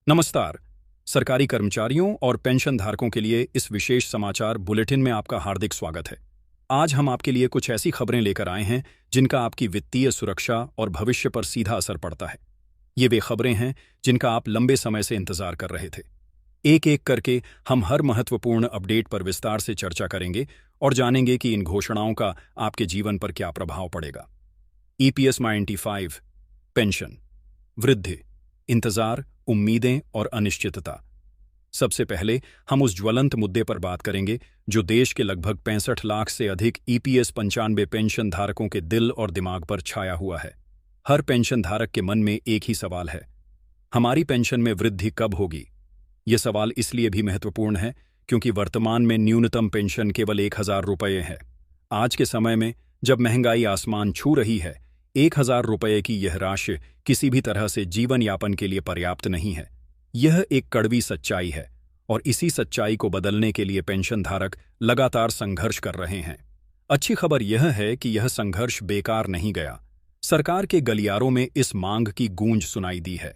नमस्कार। सरकारी कर्मचारियों और पेंशन धारकों के लिए इस विशेष समाचार बुलेटिन में आपका हार्दिक स्वागत है। आज हम आपके लिए कुछ ऐसी खबरें लेकर आए हैं जिनका आपकी वित्तीय सुरक्षा और भविष्य पर सीधा असर पड़ता है। ये वे खबरें हैं जिनका आप लंबे समय से इंतजार कर रहे थे। एक एक करके हम हर महत्वपूर्ण अपडेट पर विस्तार से चर्चा करेंगे और जानेंगे कि इन घोषणाओं का आपके जीवन पर क्या प्रभाव पड़ेगा। EPS 95, पेंशन, वृद्धि, इंतजार, उम्मीदें और अनिश्चितता। सबसे पहले हम उस ज्वलंत मुद्दे पर बात करेंगे जो देश के लगभग 65 लाख से अधिक EPS 95 पेंशन धारकों के दिल और दिमाग पर छाया हुआ है। हर पेंशन धारक के मन में एक ही सवाल है, हमारी पेंशन में वृद्धि कब होगी? यह सवाल इसलिए भी महत्वपूर्ण है क्योंकि वर्तमान में न्यूनतम पेंशन केवल 1000 रुपये है। आज के समय में जब महंगाई आसमान छू रही है, 1000 रुपये की यह राशि किसी भी तरह से जीवन यापन के लिए पर्याप्त नहीं है। यह एक कड़वी सच्चाई है और इसी सच्चाई को बदलने के लिए पेंशन धारक लगातार संघर्ष कर रहे हैं। अच्छी खबर यह है कि यह संघर्ष बेकार नहीं गया। सरकार के गलियारों में इस मांग की गूंज सुनाई दी है।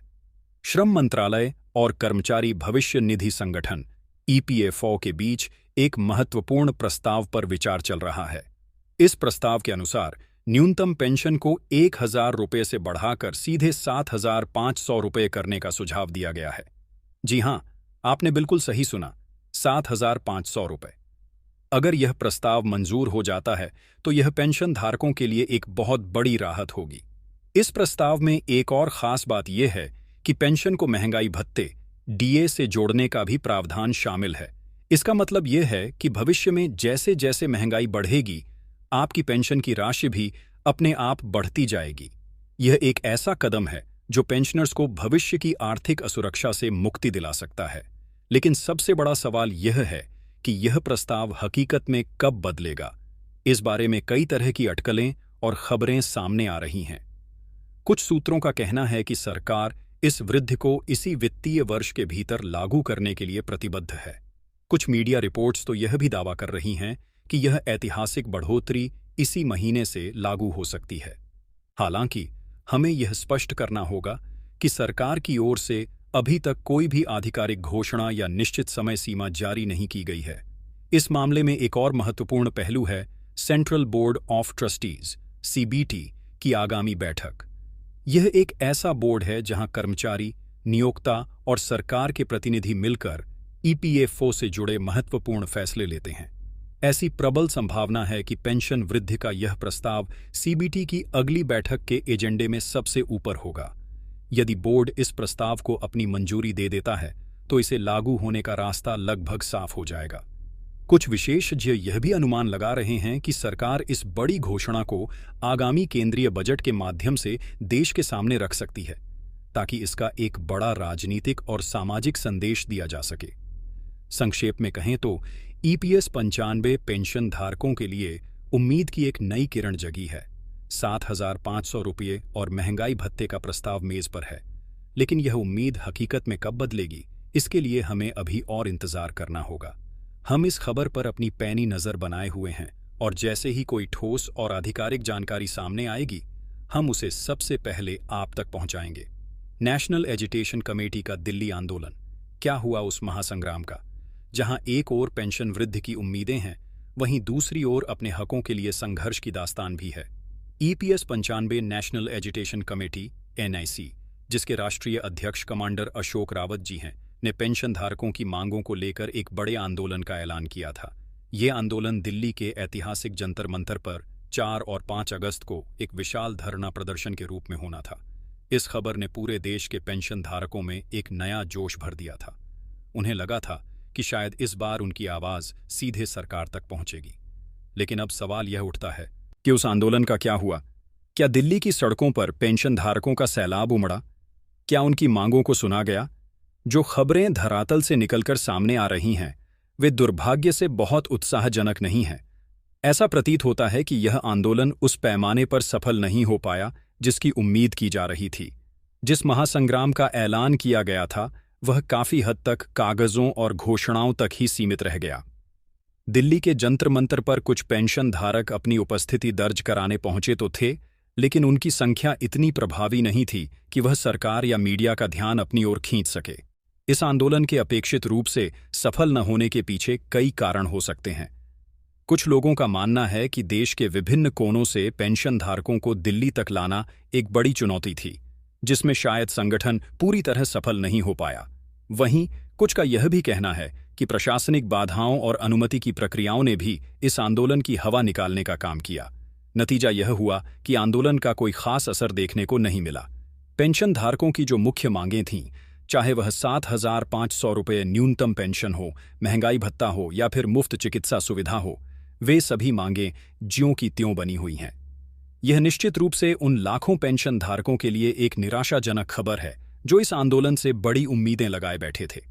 श्रम मंत्रालय और कर्मचारी भविष्य निधि संगठन EPFO के बीच एक महत्वपूर्ण प्रस्ताव पर विचार चल रहा है। इस प्रस्ताव के अनुसार न्यूनतम पेंशन को 1000 रुपये से बढ़ाकर सीधे 7500 रुपये करने का सुझाव दिया गया है। जी हां, आपने बिल्कुल सही सुना, 7500 रुपये। अगर यह प्रस्ताव मंजूर हो जाता है तो यह पेंशन धारकों के लिए एक बहुत बड़ी राहत होगी। इस प्रस्ताव में एक और खास बात यह है कि पेंशन को महंगाई भत्ते DA से जोड़ने का भी प्रावधान शामिल है। इसका मतलब यह है कि भविष्य में जैसे जैसे महंगाई बढ़ेगी, आपकी पेंशन की राशि भी अपने आप बढ़ती जाएगी। यह एक ऐसा कदम है जो पेंशनर्स को भविष्य की आर्थिक असुरक्षा से मुक्ति दिला सकता है। लेकिन सबसे बड़ा सवाल यह है कि यह प्रस्ताव हकीकत में कब बदलेगा। इस बारे में कई तरह की अटकलें और खबरें सामने आ रही हैं। कुछ सूत्रों का कहना है कि सरकार इस वृद्धि को इसी वित्तीय वर्ष के भीतर लागू करने के लिए प्रतिबद्ध है। कुछ मीडिया रिपोर्ट्स तो यह भी दावा कर रही हैं कि यह ऐतिहासिक बढ़ोतरी इसी महीने से लागू हो सकती है। हालांकि हमें यह स्पष्ट करना होगा कि सरकार की ओर से अभी तक कोई भी आधिकारिक घोषणा या निश्चित समय सीमा जारी नहीं की गई है। इस मामले में एक और महत्वपूर्ण पहलू है central board of trustees CBT की आगामी बैठक। यह एक ऐसा बोर्ड है जहां कर्मचारी, नियोक्ता और सरकार के प्रतिनिधि मिलकर EPFO से जुड़े महत्वपूर्ण फैसले लेते हैं। ऐसी प्रबल संभावना है कि पेंशन वृद्धि का यह प्रस्ताव CBT की अगली बैठक के एजेंडे में सबसे ऊपर होगा। यदि बोर्ड इस प्रस्ताव को अपनी मंजूरी दे देता है तो इसे लागू होने का रास्ता लगभग साफ हो जाएगा। कुछ विशेषज्ञ यह भी अनुमान लगा रहे हैं कि सरकार इस बड़ी घोषणा को आगामी केंद्रीय बजट के माध्यम से देश के सामने रख सकती है, ताकि इसका एक बड़ा राजनीतिक और सामाजिक संदेश दिया जा सके। संक्षेप में कहें तो EPS 95 पेंशन धारकों के लिए उम्मीद की एक नई किरण जगी है। 7500 रुपये और महंगाई भत्ते का प्रस्ताव मेज पर है, लेकिन यह उम्मीद हकीकत में कब बदलेगी, इसके लिए हमें अभी और इंतजार करना होगा। हम इस खबर पर अपनी पैनी नज़र बनाए हुए हैं और जैसे ही कोई ठोस और आधिकारिक जानकारी सामने आएगी, हम उसे सबसे पहले आप तक पहुंचाएंगे। नेशनल एजुटेशन कमेटी का दिल्ली आंदोलन, क्या हुआ उस महासंग्राम का? जहां एक ओर पेंशन वृद्धि की उम्मीदें हैं, वहीं दूसरी ओर अपने हकों के लिए संघर्ष की दास्तान भी है। EPS 95 national agitation committee NIC, जिसके राष्ट्रीय अध्यक्ष कमांडर अशोक रावत जी हैं, ने पेंशन धारकों की मांगों को लेकर एक बड़े आंदोलन का ऐलान किया था। ये आंदोलन दिल्ली के ऐतिहासिक जंतर मंतर पर 4 और 5 अगस्त को एक विशाल धरना प्रदर्शन के रूप में होना था। इस खबर ने पूरे देश के पेंशन धारकों में एक नया जोश भर दिया था। उन्हें लगा था कि शायद इस बार उनकी आवाज़ सीधे सरकार तक पहुंचेगी। लेकिन अब सवाल यह उठता है कि उस आंदोलन का क्या हुआ? क्या दिल्ली की सड़कों पर पेंशन धारकों का सैलाब उमड़ा? क्या उनकी मांगों को सुना गया? जो खबरें धरातल से निकलकर सामने आ रही हैं, वे दुर्भाग्य से बहुत उत्साहजनक नहीं हैं। ऐसा प्रतीत होता है कि यह आंदोलन उस पैमाने पर सफल नहीं हो पाया जिसकी उम्मीद की जा रही थी। जिस महासंग्राम का ऐलान किया गया था, वह काफी हद तक कागजों और घोषणाओं तक ही सीमित रह गया। दिल्ली के जंतर मंतर पर कुछ पेंशन धारक अपनी उपस्थिति दर्ज कराने पहुंचे तो थे, लेकिन उनकी संख्या इतनी प्रभावी नहीं थी कि वह सरकार या मीडिया का ध्यान अपनी ओर खींच सके। इस आंदोलन के अपेक्षित रूप से सफल न होने के पीछे कई कारण हो सकते हैं। कुछ लोगों का मानना है कि देश के विभिन्न कोनों से पेंशनधारकों को दिल्ली तक लाना एक बड़ी चुनौती थी, जिसमें शायद संगठन पूरी तरह सफल नहीं हो पाया। वहीं कुछ का यह भी कहना है कि प्रशासनिक बाधाओं और अनुमति की प्रक्रियाओं ने भी इस आंदोलन की हवा निकालने का काम किया। नतीजा यह हुआ कि आंदोलन का कोई खास असर देखने को नहीं मिला। पेंशनधारकों की जो मुख्य मांगें थीं, चाहे वह 7,500 रुपये न्यूनतम पेंशन हो, महंगाई भत्ता हो या फिर मुफ्त चिकित्सा सुविधा हो, वे सभी मांगें ज्यों की त्यों बनी हुई हैं। यह निश्चित रूप से उन लाखों पेंशनधारकों के लिए एक निराशाजनक खबर है जो इस आंदोलन से बड़ी उम्मीदें लगाए बैठे थे।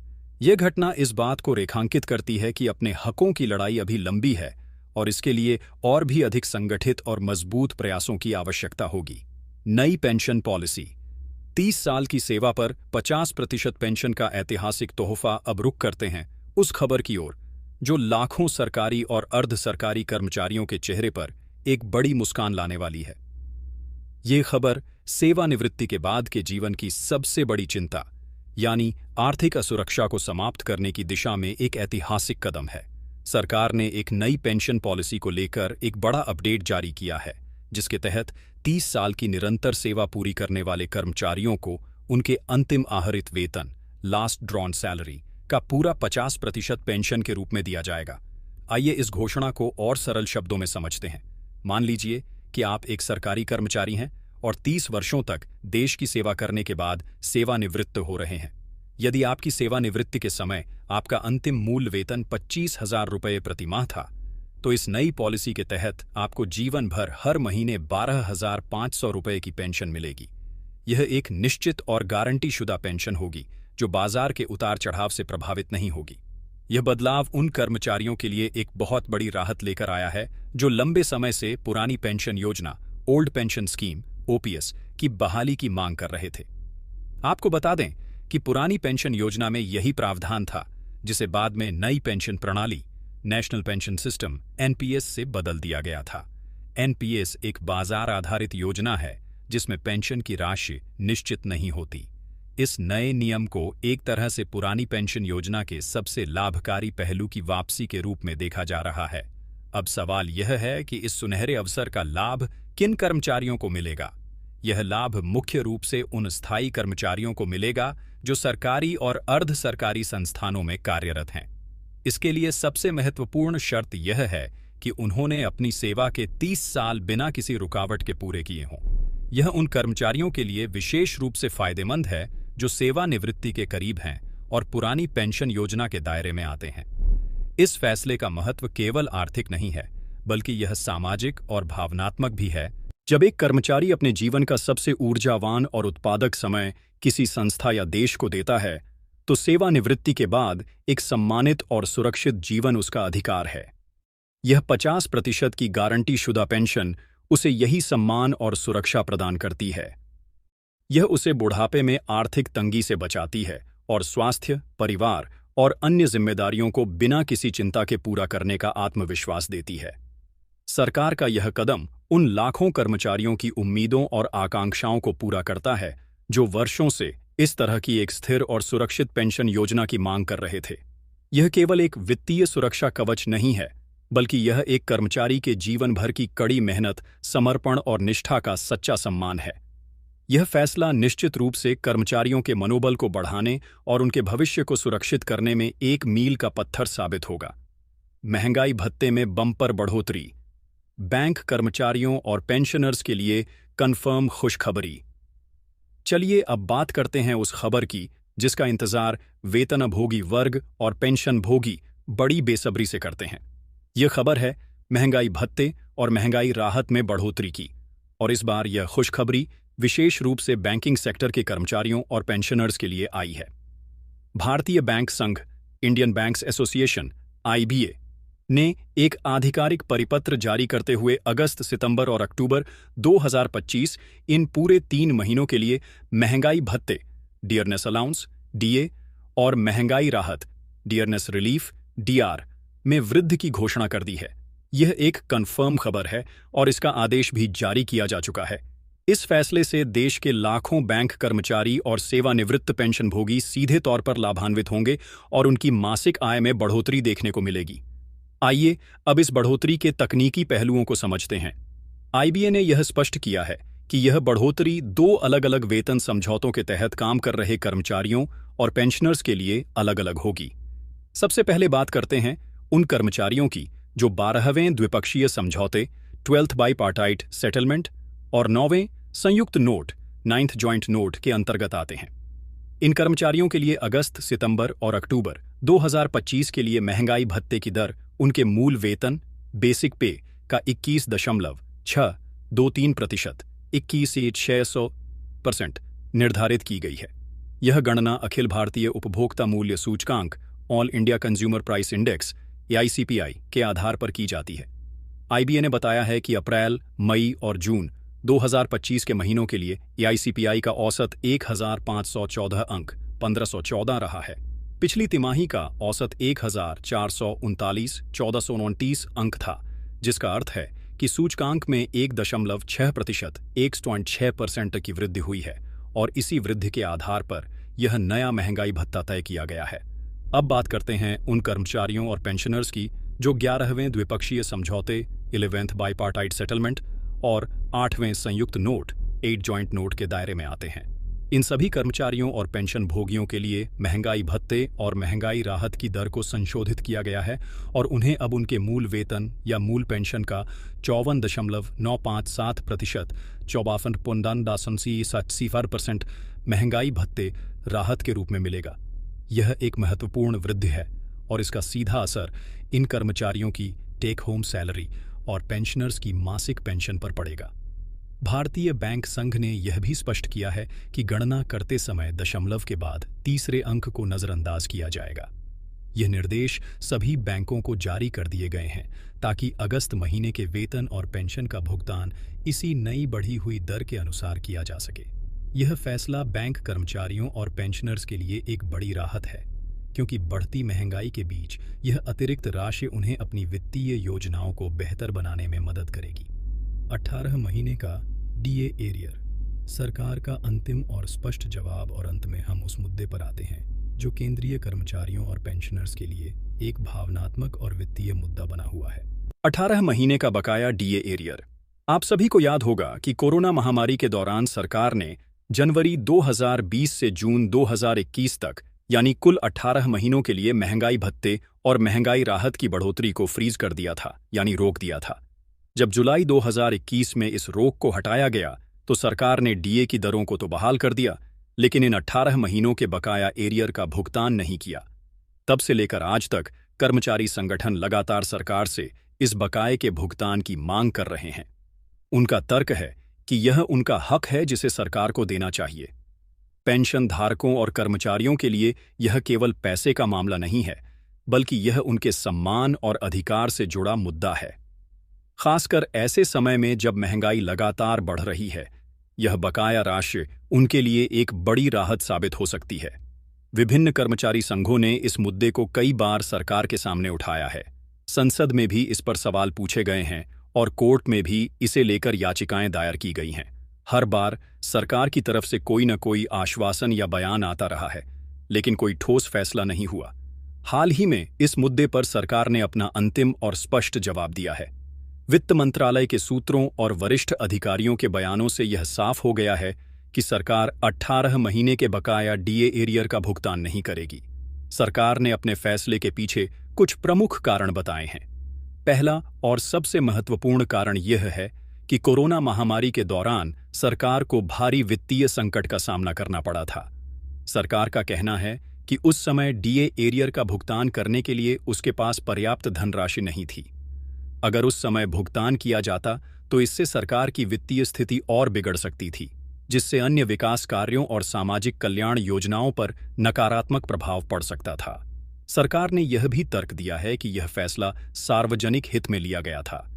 यह घटना इस बात को रेखांकित करती है कि अपने हकों की लड़ाई अभी लंबी है और इसके लिए और भी अधिक संगठित और मजबूत प्रयासों की आवश्यकता होगी। नई पेंशन पॉलिसी। 30 साल की सेवा पर 50% पेंशन का ऐतिहासिक तोहफा। अब रुख करते हैं उस खबर की ओर जो लाखों सरकारी और अर्ध सरकारी कर्मचारियों के चेहरे पर एक बड़ी मुस्कान लाने वाली है। ये खबर सेवानिवृत्ति के बाद के जीवन की सबसे बड़ी चिंता यानी आर्थिक असुरक्षा को समाप्त करने की दिशा में एक ऐतिहासिक कदम है। सरकार ने एक नई पेंशन पॉलिसी को लेकर एक बड़ा अपडेट जारी किया है, जिसके तहत 30 साल की निरंतर सेवा पूरी करने वाले कर्मचारियों को उनके अंतिम आहरित वेतन लास्ट ड्रॉन सैलरी का पूरा 50% पेंशन के रूप में दिया जाएगा। आइए इस घोषणा को और सरल शब्दों में समझते हैं। मान लीजिए कि आप एक सरकारी कर्मचारी हैं और 30 वर्षों तक देश की सेवा करने के बाद सेवानिवृत्त हो रहे हैं। यदि आपकी सेवानिवृत्ति के समय आपका अंतिम मूल वेतन 25,000 रुपये प्रति माह था, तो इस नई पॉलिसी के तहत आपको जीवन भर हर महीने 12,500 रुपये की पेंशन मिलेगी। यह एक निश्चित और गारंटीशुदा पेंशन होगी जो बाजार के उतार चढ़ाव से प्रभावित नहीं होगी। यह बदलाव उन कर्मचारियों के लिए एक बहुत बड़ी राहत लेकर आया है जो लंबे समय से पुरानी पेंशन योजना ओल्ड पेंशन स्कीम ओपीएस की बहाली की मांग कर रहे थे। आपको बता दें कि पुरानी पेंशन योजना में यही प्रावधान था, जिसे बाद में नई पेंशन प्रणाली नेशनल पेंशन सिस्टम एनपीएस से बदल दिया गया था। एनपीएस एक बाजार आधारित योजना है जिसमें पेंशन की राशि निश्चित नहीं होती। इस नए नियम को एक तरह से पुरानी पेंशन योजना के सबसे लाभकारी पहलू की वापसी के रूप में देखा जा रहा है। अब सवाल यह है कि इस सुनहरे अवसर का लाभ किन कर्मचारियों को मिलेगा। यह लाभ मुख्य रूप से उन स्थायी कर्मचारियों को मिलेगा जो सरकारी और अर्ध सरकारी संस्थानों में कार्यरत हैं। इसके लिए सबसे महत्वपूर्ण शर्त यह है कि उन्होंने अपनी सेवा के 30 साल बिना किसी रुकावट के पूरे किए हों। यह उन कर्मचारियों के लिए विशेष रूप से फायदेमंद है जो सेवानिवृत्ति के करीब हैं और पुरानी पेंशन योजना के दायरे में आते हैं। इस फैसले का महत्व केवल आर्थिक नहीं है, बल्कि यह सामाजिक और भावनात्मक भी है। जब एक कर्मचारी अपने जीवन का सबसे ऊर्जावान और उत्पादक समय किसी संस्था या देश को देता है, तो सेवानिवृत्ति के बाद एक सम्मानित और सुरक्षित जीवन उसका अधिकार है। यह 50% की गारंटीशुदा पेंशन उसे यही सम्मान और सुरक्षा प्रदान करती है। यह उसे बुढ़ापे में आर्थिक तंगी से बचाती है और स्वास्थ्य, परिवार और अन्य जिम्मेदारियों को बिना किसी चिंता के पूरा करने का आत्मविश्वास देती है। सरकार का यह कदम उन लाखों कर्मचारियों की उम्मीदों और आकांक्षाओं को पूरा करता है जो वर्षों से इस तरह की एक स्थिर और सुरक्षित पेंशन योजना की मांग कर रहे थे। यह केवल एक वित्तीय सुरक्षा कवच नहीं है, बल्कि यह एक कर्मचारी के जीवन भर की कड़ी मेहनत, समर्पण और निष्ठा का सच्चा सम्मान है। यह फैसला निश्चित रूप से कर्मचारियों के मनोबल को बढ़ाने और उनके भविष्य को सुरक्षित करने में एक मील का पत्थर साबित होगा। महंगाई भत्ते में बम्पर बढ़ोतरी। बैंक कर्मचारियों और पेंशनर्स के लिए कन्फर्म खुशखबरी। चलिए अब बात करते हैं उस खबर की जिसका इंतजार वेतनभोगी वर्ग और पेंशनभोगी बड़ी बेसब्री से करते हैं। यह खबर है महंगाई भत्ते और महंगाई राहत में बढ़ोतरी की, और इस बार यह खुशखबरी विशेष रूप से बैंकिंग सेक्टर के कर्मचारियों और पेंशनर्स के लिए आई है। भारतीय बैंक संघ इंडियन बैंक्स एसोसिएशन आईबीए ने एक आधिकारिक परिपत्र जारी करते हुए अगस्त, सितंबर और अक्टूबर 2025 इन पूरे 3 महीनों के लिए महंगाई भत्ते डियरनेस अलाउंस डीए और महंगाई राहत डियरनेस रिलीफ डीआर में वृद्धि की घोषणा कर दी है। यह एक कन्फर्म खबर है और इसका आदेश भी जारी किया जा चुका है। इस फैसले से देश के लाखों बैंक कर्मचारी और सेवानिवृत्त पेंशनभोगी सीधे तौर पर लाभान्वित होंगे और उनकी मासिक आय में बढ़ोतरी देखने को मिलेगी। आइए अब इस बढ़ोतरी के तकनीकी पहलुओं को समझते हैं। आईबीए ने यह स्पष्ट किया है कि यह बढ़ोतरी दो अलग अलग वेतन समझौतों के तहत काम कर रहे कर्मचारियों और पेंशनर्स के लिए अलग अलग होगी। सबसे पहले बात करते हैं उन कर्मचारियों की जो 12वें द्विपक्षीय समझौते 12th बाईपार्टाइट सेटलमेंट और 9वें संयुक्त नोट 9th जॉइंट नोट के अंतर्गत आते हैं। इन कर्मचारियों के लिए अगस्त, सितंबर और अक्टूबर 2025 के लिए महंगाई भत्ते की दर उनके मूल वेतन बेसिक पे का 21.623% 21,600% निर्धारित की गई है। यह गणना अखिल भारतीय उपभोक्ता मूल्य सूचकांक all India consumer price index AICPI के आधार पर की जाती है। आईबीए ने बताया है कि अप्रैल, मई और जून 2025 के महीनों के लिए AICPI का औसत 1514 अंक 1514 रहा है। पिछली तिमाही का औसत 1439 1429 अंक था, जिसका अर्थ है कि सूचकांक में 1.6% 1.6% की वृद्धि हुई है और इसी वृद्धि के आधार पर यह नया महंगाई भत्ता तय किया गया है। अब बात करते हैं उन कर्मचारियों और पेंशनर्स की जो 11वें द्विपक्षीय समझौते 11th बाईपार्टाइट सेटलमेंट और 8वें संयुक्त नोट 8 जॉइंट नोट के दायरे में आते हैं। इन सभी कर्मचारियों और पेंशन भोगियों के लिए महंगाई भत्ते और महंगाई राहत की दर को संशोधित किया गया है और उन्हें अब उनके मूल वेतन या मूल पेंशन का 54.957% 54.970% महंगाई भत्ते राहत के रूप में मिलेगा। यह एक महत्वपूर्ण वृद्धि है और इसका सीधा असर इन कर्मचारियों की टेक होम सैलरी और पेंशनर्स की मासिक पेंशन पर पड़ेगा। भारतीय बैंक संघ ने यह भी स्पष्ट किया है कि गणना करते समय दशमलव के बाद तीसरे अंक को नजरअंदाज किया जाएगा। यह निर्देश सभी बैंकों को जारी कर दिए गए हैं ताकि अगस्त महीने के वेतन और पेंशन का भुगतान इसी नई बढ़ी हुई दर के अनुसार किया जा सके। यह फैसला बैंक कर्मचारियों और पेंशनर्स के लिए एक बड़ी राहत है, क्योंकि बढ़ती महंगाई के बीच यह अतिरिक्त राशि उन्हें अपनी वित्तीय योजनाओं को बेहतर बनाने में मदद करेगी। 18 महीने का डीए एरियर, सरकार का अंतिम और स्पष्ट जवाब, और अंत में हम उस मुद्दे पर आते हैं जो केंद्रीय कर्मचारियों और पेंशनर्स के लिए एक भावनात्मक और वित्तीय मुद्दा बना हुआ है। 18 महीने का बकाया डीए एरियर। आप सभी को याद होगा कि कोरोना महामारी के दौरान सरकार ने जनवरी 2020 से जून 2021 तक यानी कुल 18 महीनों के लिए महंगाई भत्ते और महंगाई राहत की बढ़ोतरी को फ्रीज कर दिया था, यानी रोक दिया था। जब जुलाई 2021 में इस रोक को हटाया गया तो सरकार ने डीए की दरों को तो बहाल कर दिया, लेकिन इन 18 महीनों के बकाया एरियर का भुगतान नहीं किया। तब से लेकर आज तक कर्मचारी संगठन लगातार सरकार से इस बकाये के भुगतान की मांग कर रहे हैं। उनका तर्क है कि यह उनका हक है जिसे सरकार को देना चाहिए। पेंशन धारकों और कर्मचारियों के लिए यह केवल पैसे का मामला नहीं है, बल्कि यह उनके सम्मान और अधिकार से जुड़ा मुद्दा है। खासकर ऐसे समय में जब महंगाई लगातार बढ़ रही है, यह बकाया राशि उनके लिए एक बड़ी राहत साबित हो सकती है। विभिन्न कर्मचारी संघों ने इस मुद्दे को कई बार सरकार के सामने उठाया है। संसद में भी इस पर सवाल पूछे गए हैं और कोर्ट में भी इसे लेकर याचिकाएं दायर की गई हैं। हर बार सरकार की तरफ से कोई न कोई आश्वासन या बयान आता रहा है, लेकिन कोई ठोस फैसला नहीं हुआ। हाल ही में इस मुद्दे पर सरकार ने अपना अंतिम और स्पष्ट जवाब दिया है। वित्त मंत्रालय के सूत्रों और वरिष्ठ अधिकारियों के बयानों से यह साफ हो गया है कि सरकार 18 महीने के बकाया डीए एरियर का भुगतान नहीं करेगी। सरकार ने अपने फैसले के पीछे कुछ प्रमुख कारण बताए हैं। पहला और सबसे महत्वपूर्ण कारण यह है कि कोरोना महामारी के दौरान सरकार को भारी वित्तीय संकट का सामना करना पड़ा था। सरकार का कहना है कि उस समय डीए एरियर का भुगतान करने के लिए उसके पास पर्याप्त धनराशि नहीं थी। अगर उस समय भुगतान किया जाता तो इससे सरकार की वित्तीय स्थिति और बिगड़ सकती थी, जिससे अन्य विकास कार्यों और सामाजिक कल्याण योजनाओं पर नकारात्मक प्रभाव पड़ सकता था। सरकार ने यह भी तर्क दिया है कि यह फैसला सार्वजनिक हित में लिया गया था।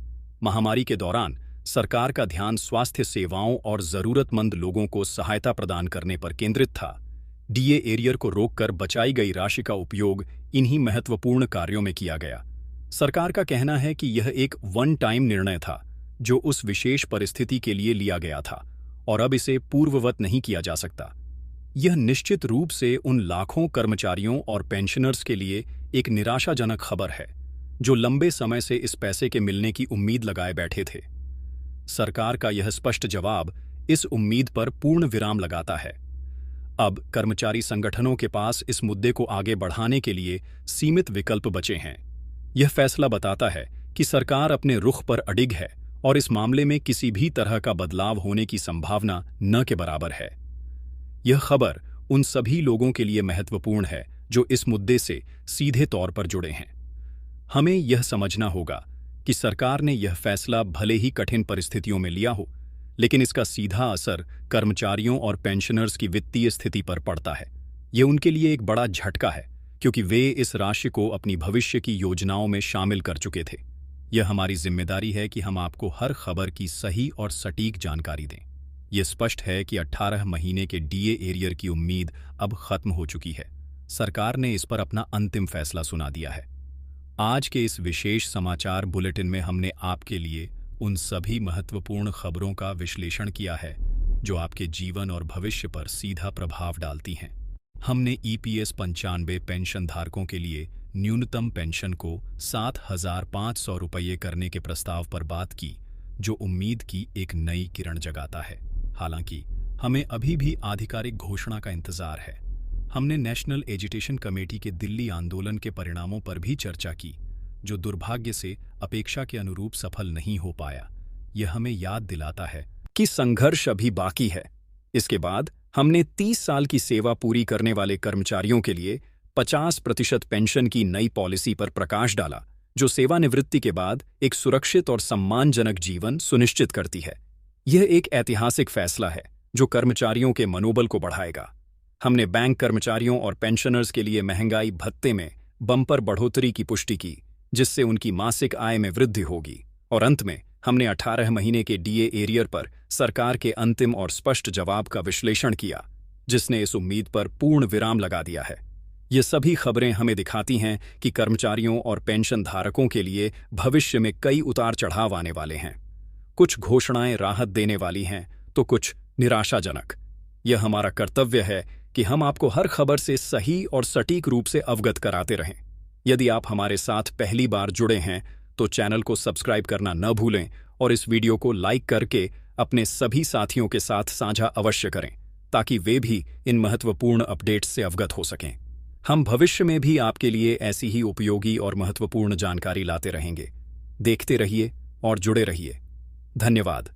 महामारी के दौरान सरकार का ध्यान स्वास्थ्य सेवाओं और जरूरतमंद लोगों को सहायता प्रदान करने पर केंद्रित था। डीए एरियर को रोककर बचाई गई राशि का उपयोग इन्हीं महत्वपूर्ण कार्यों में किया गया। सरकार का कहना है कि यह एक वन टाइम निर्णय था जो उस विशेष परिस्थिति के लिए लिया गया था और अब इसे पूर्ववत नहीं किया जा सकता। यह निश्चित रूप से उन लाखों कर्मचारियों और पेंशनर्स के लिए एक निराशाजनक खबर है जो लंबे समय से इस पैसे के मिलने की उम्मीद लगाए बैठे थे। सरकार का यह स्पष्ट जवाब इस उम्मीद पर पूर्ण विराम लगाता है। अब कर्मचारी संगठनों के पास इस मुद्दे को आगे बढ़ाने के लिए सीमित विकल्प बचे हैं। यह फैसला बताता है कि सरकार अपने रुख पर अडिग है और इस मामले में किसी भी तरह का बदलाव होने की संभावना न के बराबर है। यह खबर उन सभी लोगों के लिए महत्वपूर्ण है जो इस मुद्दे से सीधे तौर पर जुड़े हैं। हमें यह समझना होगा कि सरकार ने यह फैसला भले ही कठिन परिस्थितियों में लिया हो, लेकिन इसका सीधा असर कर्मचारियों और पेंशनर्स की वित्तीय स्थिति पर पड़ता है। यह उनके लिए एक बड़ा झटका है क्योंकि वे इस राशि को अपनी भविष्य की योजनाओं में शामिल कर चुके थे। यह हमारी जिम्मेदारी है कि हम आपको हर खबर की सही और सटीक जानकारी दें। यह स्पष्ट है कि 18 महीने के डीए एरियर की उम्मीद अब खत्म हो चुकी है। सरकार ने इस पर अपना अंतिम फैसला सुना दिया है। आज के इस विशेष समाचार बुलेटिन में हमने आपके लिए उन सभी महत्वपूर्ण खबरों का विश्लेषण किया है जो आपके जीवन और भविष्य पर सीधा प्रभाव डालती हैं। हमने ईपीएस 95 पेंशन धारकों के लिए न्यूनतम पेंशन को 7,500 रुपये करने के प्रस्ताव पर बात की, जो उम्मीद की एक नई किरण जगाता है। हालांकि हमें अभी भी आधिकारिक घोषणा का इंतजार है। हमने नेशनल एजुकेशन कमेटी के दिल्ली आंदोलन के परिणामों पर भी चर्चा की, जो दुर्भाग्य से अपेक्षा के अनुरूप सफल नहीं हो पाया। यह हमें याद दिलाता है कि संघर्ष अभी बाकी है। इसके बाद हमने 30 साल की सेवा पूरी करने वाले कर्मचारियों के लिए 50% पेंशन की नई पॉलिसी पर प्रकाश डाला, जो सेवानिवृत्ति के बाद एक सुरक्षित और सम्मानजनक जीवन सुनिश्चित करती है। यह एक ऐतिहासिक फैसला है जो कर्मचारियों के मनोबल को बढ़ाएगा। हमने बैंक कर्मचारियों और पेंशनर्स के लिए महंगाई भत्ते में बम्पर बढ़ोतरी की पुष्टि की, जिससे उनकी मासिक आय में वृद्धि होगी। और अंत में हमने 18 महीने के डीए एरियर पर सरकार के अंतिम और स्पष्ट जवाब का विश्लेषण किया, जिसने इस उम्मीद पर पूर्ण विराम लगा दिया है। ये सभी खबरें हमें दिखाती हैं कि कर्मचारियों और पेंशन धारकों के लिए भविष्य में कई उतार चढ़ाव आने वाले हैं। कुछ घोषणाएं राहत देने वाली हैं तो कुछ निराशाजनक। यह हमारा कर्तव्य है कि हम आपको हर खबर से सही और सटीक रूप से अवगत कराते रहें। यदि आप हमारे साथ पहली बार जुड़े हैं तो चैनल को सब्सक्राइब करना न भूलें और इस वीडियो को लाइक करके अपने सभी साथियों के साथ साझा अवश्य करें, ताकि वे भी इन महत्वपूर्ण अपडेट्स से अवगत हो सकें। हम भविष्य में भी आपके लिए ऐसी ही उपयोगी और महत्वपूर्ण जानकारी लाते रहेंगे। देखते रहिए और जुड़े रहिए। धन्यवाद।